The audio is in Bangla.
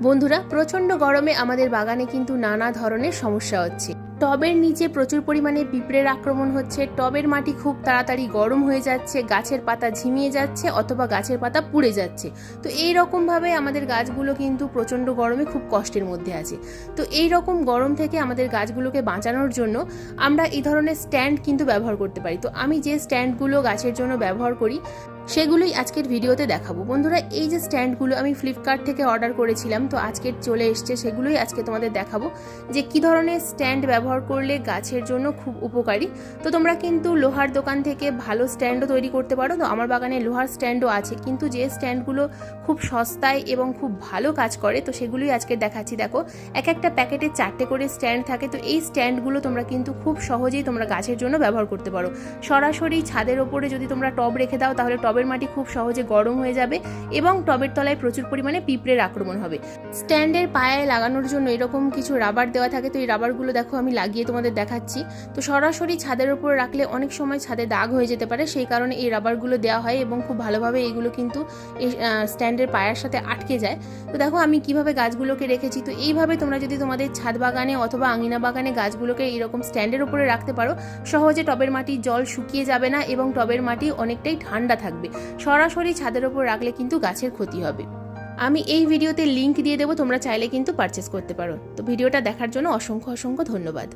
বন্ধুরা, প্রচন্ড গরমে আমাদের বাগানে কিন্তু নানা ধরনের সমস্যা হচ্ছে। টবের নিচে প্রচুর পরিমাণে পিঁপড়ের আক্রমণ হচ্ছে, টবের মাটি খুব তাড়াতাড়ি গরম হয়ে যাচ্ছে, গাছের পাতা ঝিমিয়ে যাচ্ছে অথবা গাছের পাতা পুড়ে যাচ্ছে। তো এই রকমভাবে আমাদের গাছগুলো কিন্তু প্রচন্ড গরমে খুব কষ্টের মধ্যে আছে। তো এই রকম গরম থেকে আমাদের গাছগুলোকে বাঁচানোর জন্য আমরা এই ধরনের স্ট্যান্ড কিন্তু ব্যবহার করতে পারি। তো আমি যে স্ট্যান্ডগুলো গাছের জন্য ব্যবহার করি সেগুলোই আজকের ভিডিওতে দেখাবো। বন্ধুরা, এই যে স্ট্যান্ডগুলো আমি ফ্লিপকার্ট থেকে অর্ডার করেছিলাম, তো আজকে চলে এসছে, সেগুলোই আজকে তোমাদের দেখাবো যে কি ধরনের স্ট্যান্ড ব্যবহার করলে গাছের জন্য খুব উপকারী। তো তোমরা কিন্তু লোহার দোকান থেকে ভালো স্ট্যান্ডও তৈরি করতে পারো। তো আমার বাগানে লোহার স্ট্যান্ডও আছে, কিন্তু যে স্ট্যান্ডগুলো খুব সস্তায় এবং খুব ভালো কাজ করে তো সেগুলোই আজকে দেখাচ্ছি। দেখো, এক একটা প্যাকেটে 4টে করে স্ট্যান্ড থাকে। তো এই স্ট্যান্ডগুলো তোমরা কিন্তু খুব সহজেই তোমরা গাছের জন্য ব্যবহার করতে পারো। সরাসরি ছাদের ওপরে যদি তোমরা টব রেখে দাও তাহলে টবের মাটি খুব সহজে গরম হয়ে যাবে এবং টবের তলায় প্রচুর পরিমাণে পিঁপড়ের আক্রমণ হবে। স্ট্যান্ডের পায়ে লাগানোর জন্য এরকম কিছু রাবার দেওয়া থাকে। তো এই রাবারগুলো দেখো আমি লাগিয়ে তোমাদের দেখাচ্ছি। তো সরাসরি ছাদের উপর রাখলে অনেক সময় ছাদে দাগ হয়ে যেতে পারে, সেই কারণে এই রাবারগুলো দেওয়া হয় এবং খুব ভালোভাবে এইগুলো কিন্তু এই স্ট্যান্ডের পায়ের সাথে আটকে যায়। তো দেখো আমি কিভাবে গাছগুলোকে রেখেছি। তো এইভাবে তোমরা যদি তোমাদের ছাদ বাগানে অথবা আঙিনা বাগানে গাছগুলোকে এইরকম স্ট্যান্ডের উপরে রাখতে পারো, সহজে টবের মাটির জল শুকিয়ে যাবে না এবং টবের মাটি অনেকটাই ঠান্ডা থাকবে। সরাসরি ছাদের উপর রাখলে কিন্তু গাছের ক্ষতি হবে। আমি এই ভিডিওতে লিংক দিয়ে দেবো, তোমরা চাইলে কিন্তু পারচেস করতে পারো। তো ভিডিওটা দেখার জন্য অসংখ্য ধন্যবাদ।